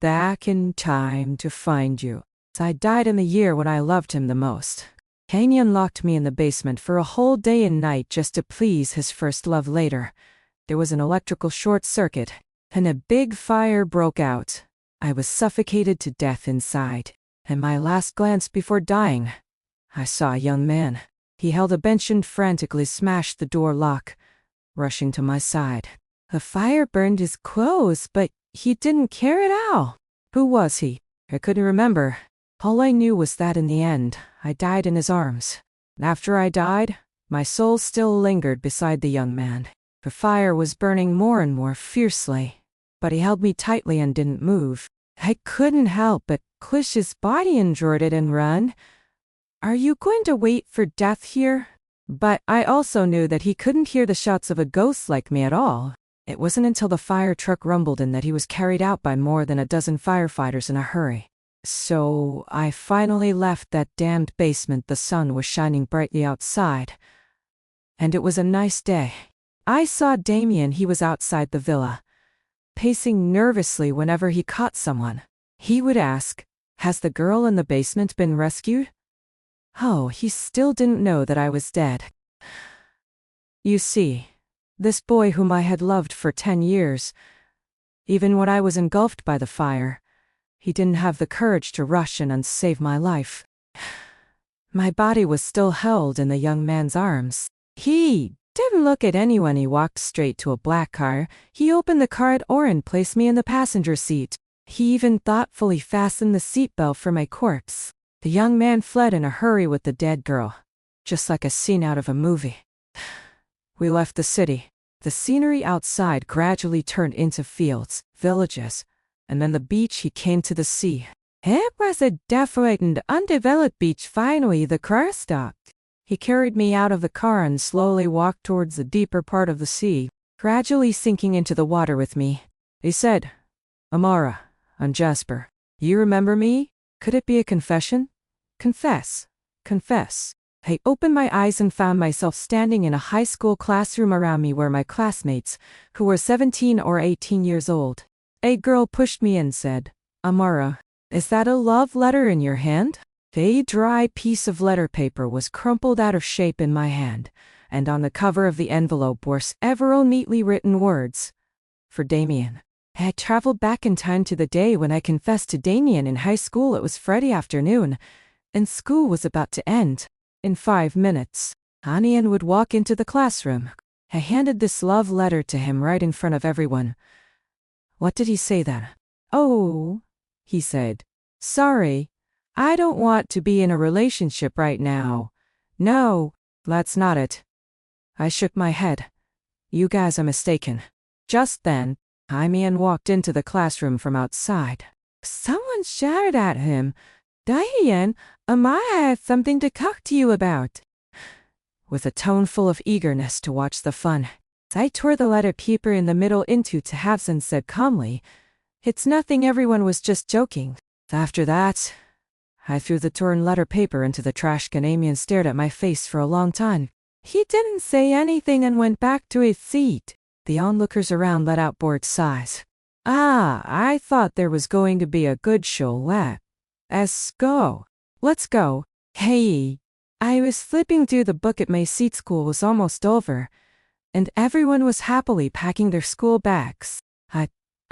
back in time to find you. I died in the year when I loved him the most. Damien locked me in the basement for a whole day and night just to please his first love later. There was an electrical short circuit, and a big fire broke out. I was suffocated to death inside, and my last glance before dying, I saw a young man. He held a bench and frantically smashed the door lock, rushing to my side. The fire burned his clothes, but he didn't care at all. Who was he? I couldn't remember. All I knew was that in the end, I died in his arms. After I died, my soul still lingered beside the young man. The fire was burning more and more fiercely, but he held me tightly and didn't move. I couldn't help but clutch his body and endured it and run. Are you going to wait for death here? But I also knew that he couldn't hear the shouts of a ghost like me at all. It wasn't until the fire truck rumbled in that he was carried out by more than a dozen firefighters in a hurry. So I finally left that damned basement. The sun was shining brightly outside, and it was a nice day. I saw Damien. He was outside the villa, pacing nervously whenever he caught someone. He would ask, "Has the girl in the basement been rescued?" Oh, he still didn't know that I was dead. You see, this boy whom I had loved for 10 years, even when I was engulfed by the fire, he didn't have the courage to rush in and save my life. My body was still held in the young man's arms. He didn't look at anyone. He walked straight to a black car. He opened the car door and placed me in the passenger seat. He even thoughtfully fastened the seatbelt for my corpse. The young man fled in a hurry with the dead girl, just like a scene out of a movie. We left the city. The scenery outside gradually turned into fields, villages, and then the beach. He came to the sea. It was a desolate and undeveloped beach. Finally, the car stopped. He carried me out of the car and slowly walked towards the deeper part of the sea, gradually sinking into the water with me. He said, "Amara, I'm Jasper. You remember me? Could it be a confession? Confess. Confess." I opened my eyes and found myself standing in a high school classroom. Around me were my classmates, who were 17 or 18 years old. A girl pushed me and said, "Amara, is that a love letter in your hand?" A dry piece of letter paper was crumpled out of shape in my hand, and on the cover of the envelope were several neatly written words. For Damien. I had traveled back in time to the day when I confessed to Damien in high school. It was Friday afternoon, and school was about to end. In 5 minutes, Damien would walk into the classroom. I handed this love letter to him right in front of everyone. What did he say then? "Oh," he said. "Sorry, I don't want to be in a relationship right now." "No, that's not it." I shook my head. "You guys are mistaken." Just then, Damien walked into the classroom from outside. Someone shouted at him, "Damien, Amara has something to talk to you about." With a tone full of eagerness to watch the fun, I tore the letter paper in the middle into two halves and said calmly, "It's nothing. Everyone was just joking." After that, I threw the torn letter paper into the trash can. Damien stared at my face for a long time. He didn't say anything and went back to his seat. The onlookers around let out bored sighs. I thought there was going to be a good show. Let's go. Let's go. Hey. I was flipping through the book at my seat. School was almost over, and everyone was happily packing their school bags.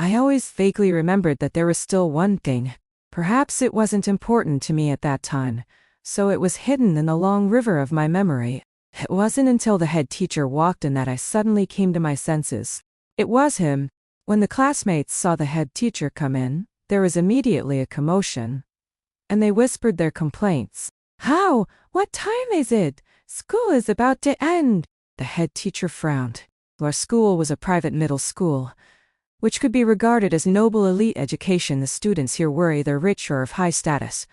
I always vaguely remembered that there was still one thing. Perhaps it wasn't important to me at that time, so it was hidden in the long river of my memory. It wasn't until the head teacher walked in that I suddenly came to my senses. It was him. When the classmates saw the head teacher come in, there was immediately a commotion, and they whispered their complaints. "How? What time is it? School is about to end." The head teacher frowned. Our school was a private middle school, which could be regarded as noble elite education. The students here were either rich or of high status,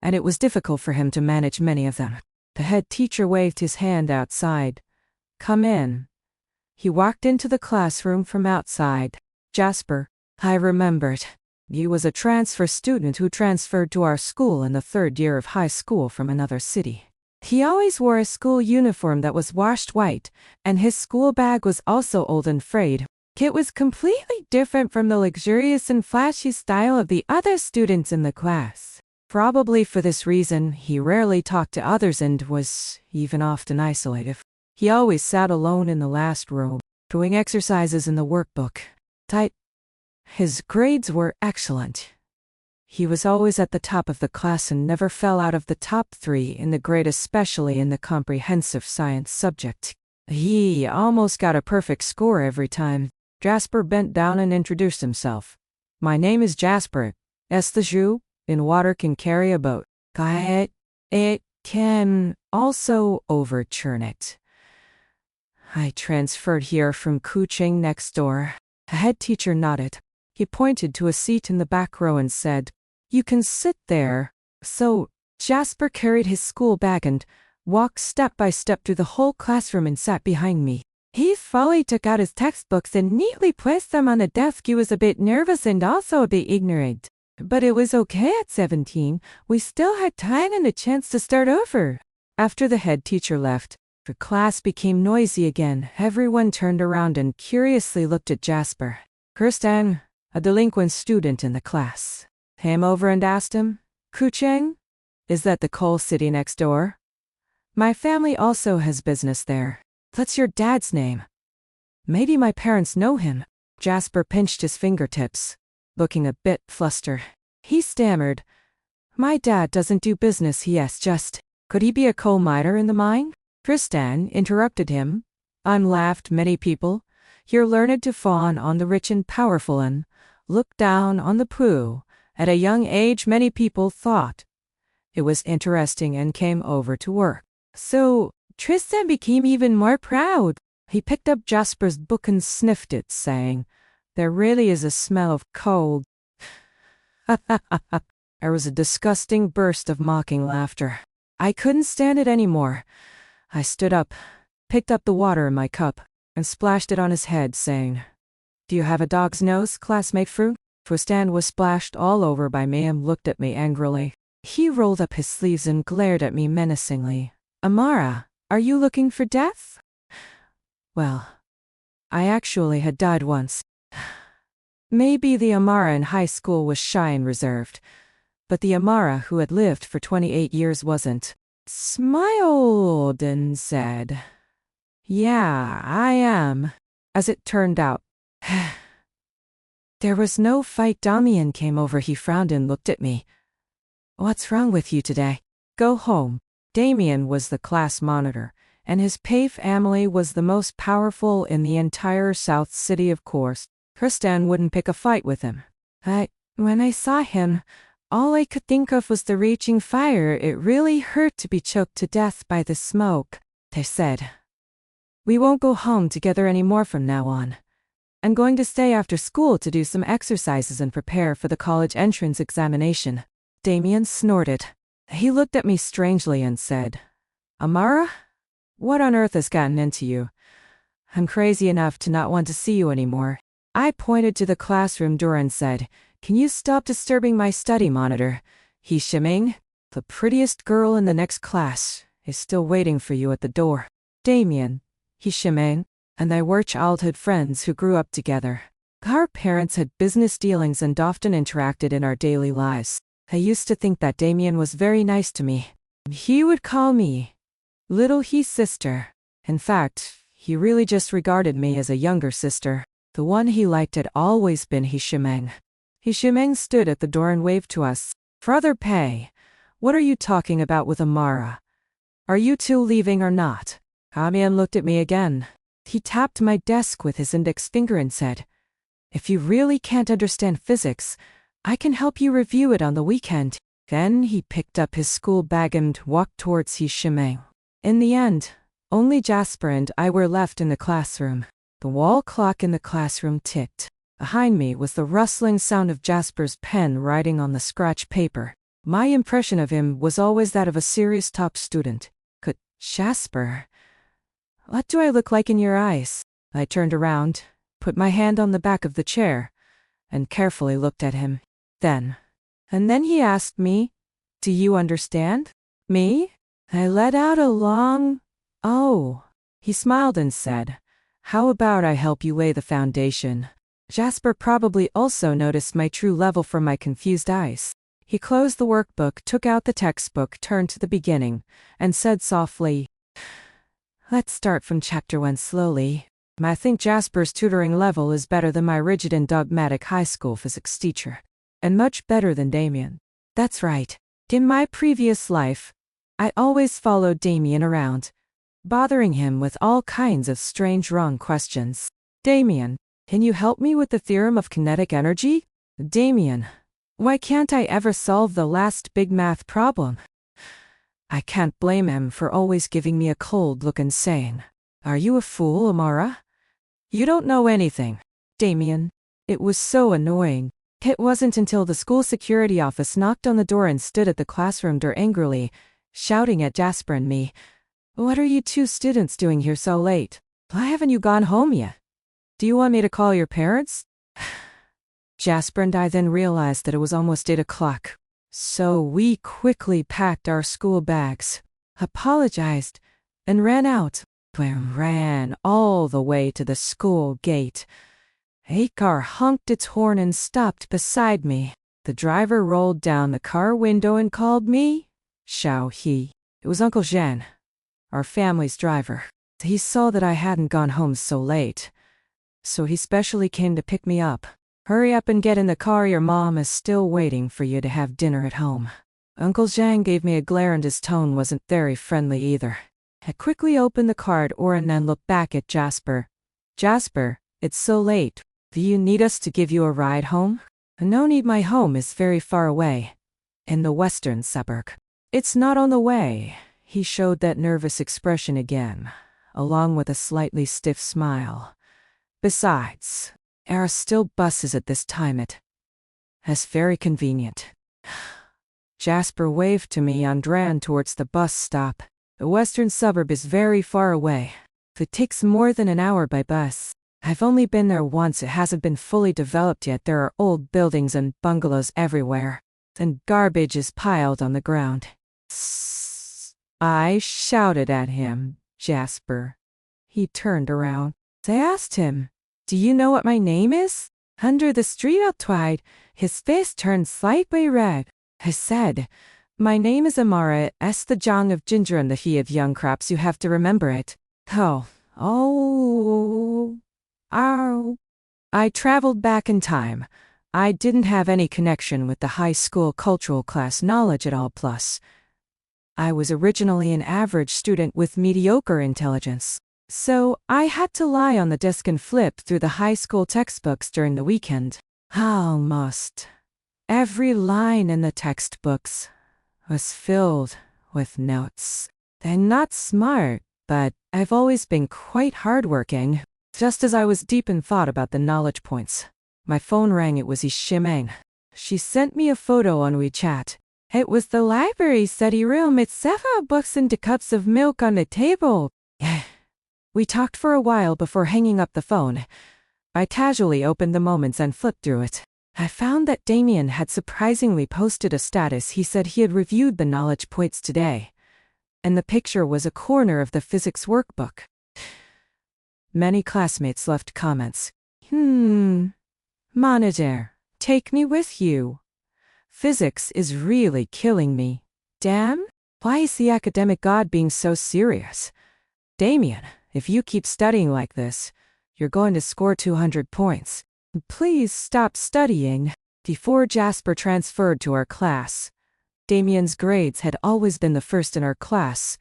and it was difficult for him to manage many of them. The head teacher waved his hand outside. "Come in." He walked into the classroom from outside. "Jasper, I remembered. You was a transfer student who transferred to our school in the 3rd year of high school from another city. He always wore a school uniform that was washed white, and his school bag was also old and frayed. It was completely different from the luxurious and flashy style of the other students in the class. Probably for this reason, he rarely talked to others and was even often isolated. He always sat alone in the last row, doing exercises in the workbook. His grades were excellent. He was always at the top of the class and never fell out of the top 3 in the grade, especially in the comprehensive science subject. He almost got a perfect score every time. Jasper bent down and introduced himself. My name is Jasper. The shoe in water can carry a boat. It can also overturn it. I transferred here from coaching next door. A head teacher nodded. He pointed to a seat in the back row and said, "You can sit there." So Jasper carried his school bag and walked step by step through the whole classroom and sat behind me. He fully took out his textbooks and neatly placed them on the desk. He was a bit nervous and also a bit ignorant. But it was okay at 17. We still had time and a chance to start over. After the head teacher left, the class became noisy again. Everyone turned around and curiously looked at Jasper. Kirsten, a delinquent student in the class, came over and asked him, "Kucheng, is that the coal city next door? My family also has business there. What's your dad's name? Maybe my parents know him." Jasper pinched his fingertips, looking a bit flustered. He stammered, "My dad doesn't do business, just, could he be a coal miner in the mine?" Tristan interrupted him. Laughed. Many people here learned to fawn on the rich and powerful and look down on the poor. At a young age, many people thought it was interesting and came over to work. So Tristan became even more proud. He picked up Jasper's book and sniffed it, saying, "There really is a smell of coal." There was a disgusting burst of mocking laughter. I couldn't stand it anymore. I stood up, picked up the water in my cup, and splashed it on his head, saying, "Do you have a dog's nose, classmate Fruit?" Tristan was splashed all over by me and looked at me angrily. He rolled up his sleeves and glared at me menacingly. "Amara, are you looking for death?" Well, I actually had died once. Maybe the Amara in high school was shy and reserved, but the Amara who had lived for 28 years wasn't. Smiled and said, "Yeah, I am." As it turned out, there was no fight. Damien came over. He frowned and looked at me. "What's wrong with you today? Go home." Damien was the class monitor, and his pay family was the most powerful in the entire South City, of course. Tristan wouldn't pick a fight with him. When I saw him, all I could think of was the raging fire. It really hurt to be choked to death by the smoke. They said, "We won't go home together anymore from now on. I'm going to stay after school to do some exercises and prepare for the college entrance examination." Damien snorted. He looked at me strangely and said, "Amara, what on earth has gotten into you? I'm crazy enough to not want to see you anymore." I pointed to the classroom door and said, "Can you stop disturbing my study monitor? He Shiming, the prettiest girl in the next class, is still waiting for you at the door." Damien, he Shiming, and I were childhood friends who grew up together. Our parents had business dealings and often interacted in our daily lives. I used to think that Damien was very nice to me. He would call me little he sister. In fact, he really just regarded me as a younger sister. The one he liked had always been he Shimeng. He Shimeng stood at the door and waved to us. "Brother Pei, what are you talking about with Amara? Are you two leaving or not?" Damien looked at me again. He tapped my desk with his index finger and said, "If you really can't understand physics, I can help you review it on the weekend." Then he picked up his school bag and walked towards he Shimeng. In the end, only Jasper and I were left in the classroom. The wall clock in the classroom ticked. Behind me was the rustling sound of Jasper's pen writing on the scratch paper. My impression of him was always that of a serious top student. Jasper, what do I look like in your eyes?" I turned around, put my hand on the back of the chair, and carefully looked at him. Then he asked me, "Do you understand me?" I let out a long, "Oh." He smiled and said, How about I help you lay the foundation? Jasper probably also noticed my true level from my confused eyes. He closed the workbook, took out the textbook, turned to the beginning, and said softly, "Let's start from chapter 1 slowly. I think Jasper's tutoring level is better than my rigid and dogmatic high school physics teacher. And much better than Damien." That's right. In my previous life, I always followed Damien around, bothering him with all kinds of strange wrong questions. "Damien, can you help me with the theorem of kinetic energy? Damien, why can't I ever solve the last big math problem?" I can't blame him for always giving me a cold look and saying, "Are you a fool, Amara? You don't know anything." Damien. It was so annoying. It wasn't until the school security office knocked on the door and stood at the classroom door angrily, shouting at Jasper and me, "What are you two students doing here so late? Why haven't you gone home yet? Do you want me to call your parents?" Jasper and I then realized that it was almost 8 o'clock. So we quickly packed our school bags, apologized, and ran out. We ran all the way to the school gate. A car honked its horn and stopped beside me. The driver rolled down the car window and called me Xiao He. It was Uncle Zhen, our family's driver. He saw that I hadn't gone home so late, so he specially came to pick me up. "Hurry up and get in the car, your mom is still waiting for you to have dinner at home." Uncle Zhang gave me a glare and his tone wasn't very friendly either. I quickly opened the car door and then looked back at Jasper. "Jasper, it's so late. Do you need us to give you a ride home?" "No need, my home is very far away, in the western suburb." "It's not on the way." He showed that nervous expression again, along with a slightly stiff smile. "Besides, there are still buses at this time. It's very convenient." Jasper waved to me and ran towards the bus stop. The western suburb is very far away. It takes more than an hour by bus. I've only been there once. It hasn't been fully developed yet. There are old buildings and bungalows everywhere, and garbage is piled on the ground. I shouted at him, "Jasper." He turned around. I asked him, "Do you know what my name is?" Under the street outside, his face turned slightly red. I said, "My name is Amara, S the Jong of Ginger and the He of Young Crops. You have to remember it." Oh. I traveled back in time. I didn't have any connection with the high school cultural class knowledge at all. Plus, I was originally an average student with mediocre intelligence. So I had to lie on the desk and flip through the high school textbooks during the weekend. Almost every line in the textbooks was filled with notes. I'm not smart, but I've always been quite hardworking. Just as I was deep in thought about the knowledge points, my phone rang. It was Ishimeng. She sent me a photo on WeChat. It was the library study room. It's several books and 2 cups of milk on the table. We talked for a while before hanging up the phone. I casually opened the moments and flipped through it. I found that Damien had surprisingly posted a status. He said he had reviewed the knowledge points today, and the picture was a corner of the physics workbook. Many classmates left comments. Monitor, take me with you. Physics is really killing me. Damn, why is the academic god being so serious? Damien, if you keep studying like this, you're going to score 200 points. Please stop studying. Before Jasper transferred to our class, Damien's grades had always been the first in our class,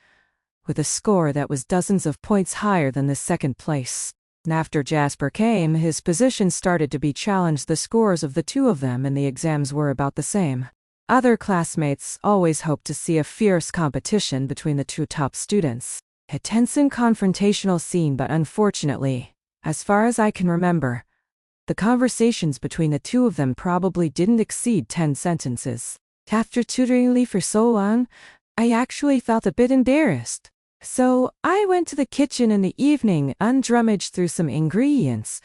with a score that was dozens of points higher than the second place. After Jasper came, his position started to be challenged. The scores of the two of them in the exams were about the same. Other classmates always hoped to see a fierce competition between the two top students. A tense and confrontational scene, but unfortunately, as far as I can remember, the conversations between the two of them probably didn't exceed 10 sentences. After tutoring Lee for so long, I actually felt a bit embarrassed. So I went to the kitchen in the evening and rummaged through some ingredients,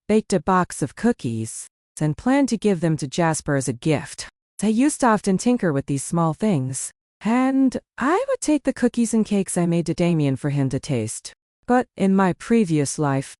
baked a box of cookies, and planned to give them to Jasper as a gift. I used to often tinker with these small things, and I would take the cookies and cakes I made to Damien for him to taste. But in my previous life,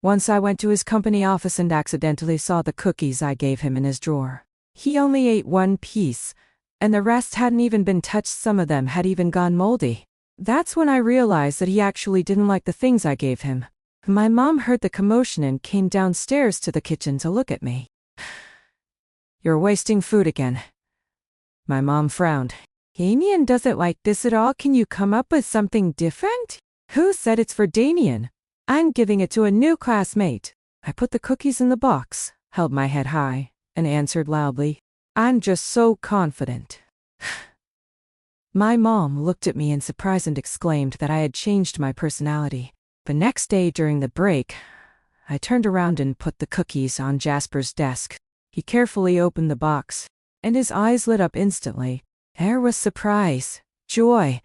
Once I went to his company office and accidentally saw the cookies I gave him in his drawer. He only ate one piece, and the rest hadn't even been touched. Some of them had even gone moldy. That's when I realized that he actually didn't like the things I gave him. My mom heard the commotion and came downstairs to the kitchen to look at me. "You're wasting food again." My mom frowned. "Damien doesn't like this at all. Can you come up with something different?" "Who said it's for Damien? I'm giving it to a new classmate." I put the cookies in the box, held my head high, and answered loudly, "I'm just so confident." My mom looked at me in surprise and exclaimed that I had changed my personality. The next day during the break, I turned around and put the cookies on Jasper's desk. He carefully opened the box, and his eyes lit up instantly. There was surprise, joy,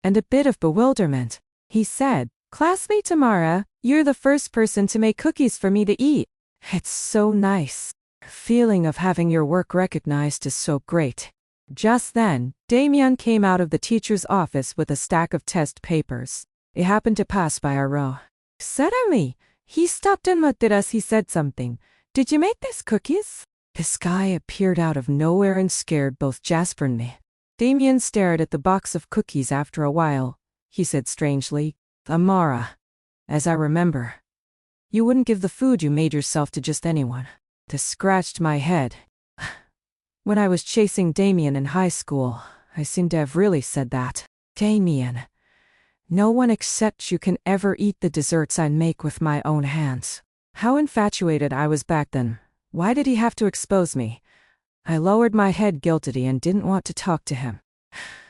and a bit of bewilderment. He said, "Classmate Amara, you're the first person to make cookies for me to eat. It's so nice. The feeling of having your work recognized is so great." Just then, Damien came out of the teacher's office with a stack of test papers. He happened to pass by our row. Suddenly, he stopped and looked at us. He said something. "Did you make these cookies?" This guy appeared out of nowhere and scared both Jasper and me. Damien stared at the box of cookies. After a while, he said strangely, "Amara, as I remember, you wouldn't give the food you made yourself to just anyone." This scratched my head. When I was chasing Damien in high school, I seemed to have really said that. "Damien, no one except you can ever eat the desserts I make with my own hands." How infatuated I was back then. Why did he have to expose me? I lowered my head guiltily and didn't want to talk to him.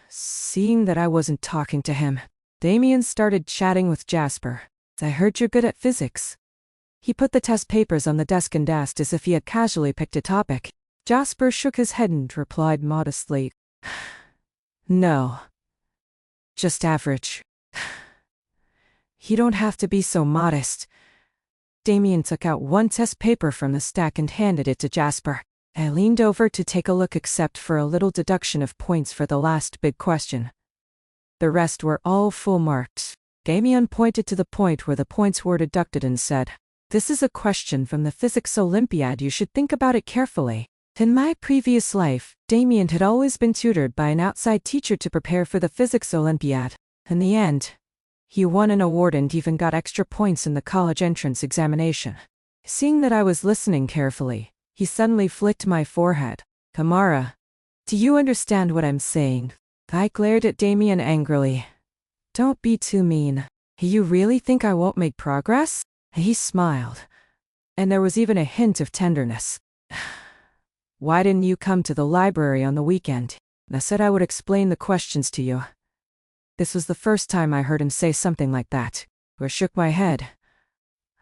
Seeing that I wasn't talking to him, Damien started chatting with Jasper. "I heard you're good at physics." He put the test papers on the desk and asked as if he had casually picked a topic. Jasper shook his head and replied modestly, "No. Just average." "You don't have to be so modest." Damien took out one test paper from the stack and handed it to Jasper. I leaned over to take a look except for a little deduction of points for the last big question. The rest were all full marks. Damien pointed to the point where the points were deducted and said, "This is a question from the Physics Olympiad. You should think about it carefully." In my previous life, Damien had always been tutored by an outside teacher to prepare for the Physics Olympiad. In the end, he won an award and even got extra points in the college entrance examination. Seeing that I was listening carefully, he suddenly flicked my forehead. "Amara, do you understand what I'm saying?" I glared at Damien angrily. "Don't be too mean. You really think I won't make progress?" He smiled, and there was even a hint of tenderness. "Why didn't you come to the library on the weekend? I said I would explain the questions to you." This was the first time I heard him say something like that. I shook my head.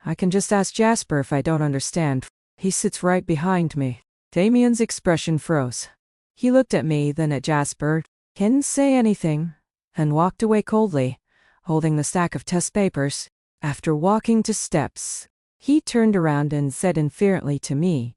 "I can just ask Jasper if I don't understand. He sits right behind me." Damien's expression froze. He looked at me, then at Jasper, didn't say anything, and walked away coldly, holding the stack of test papers. After walking 2 steps, he turned around and said inferently to me,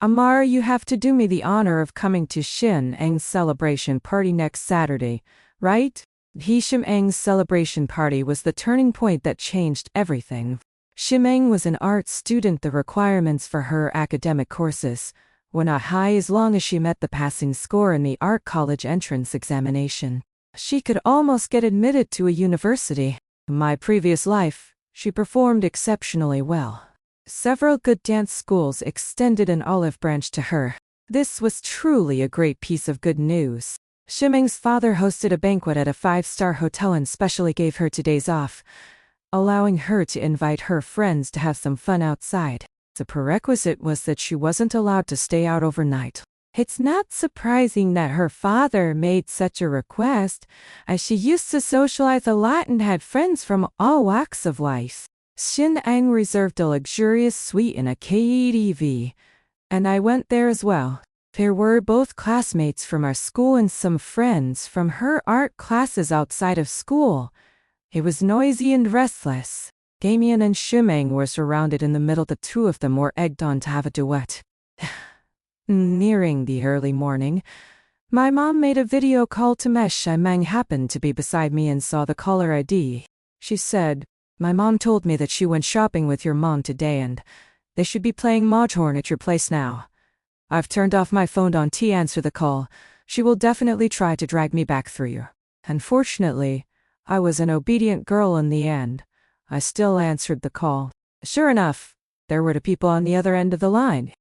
"Amara, you have to do me the honor of coming to Shin Eng's celebration party next Saturday, right?" Shin Eng's celebration party was the turning point that changed everything. Shin Eng was an art student. The requirements for her academic courses were not high as long as she met the passing score in the art college entrance examination. She could almost get admitted to a university. In my previous life, she performed exceptionally well. Several good dance schools extended an olive branch to her. This was truly a great piece of good news. Shin Eng's father hosted a banquet at a 5-star hotel and specially gave her 2 days off, allowing her to invite her friends to have some fun outside. The prerequisite was that she wasn't allowed to stay out overnight. It's not surprising that her father made such a request, as she used to socialize a lot and had friends from all walks of life. Shin Eng reserved a luxurious suite in a KEDV, and I went there as well. There were both classmates from our school and some friends from her art classes outside of school. It was noisy and restless. Damien and Shin Eng were surrounded in the middle. The 2 of them were egged on to have a duet. Nearing the early morning, my mom made a video call to me. Shin Eng happened to be beside me and saw the caller ID. She said, My mom told me that she went shopping with your mom today and they should be playing Mahjong at your place now. I've turned off my phone to answer the call. She will definitely try to drag me back through you. Unfortunately, I was an obedient girl in the end. I still answered the call. Sure enough, there were two people on the other end of the line.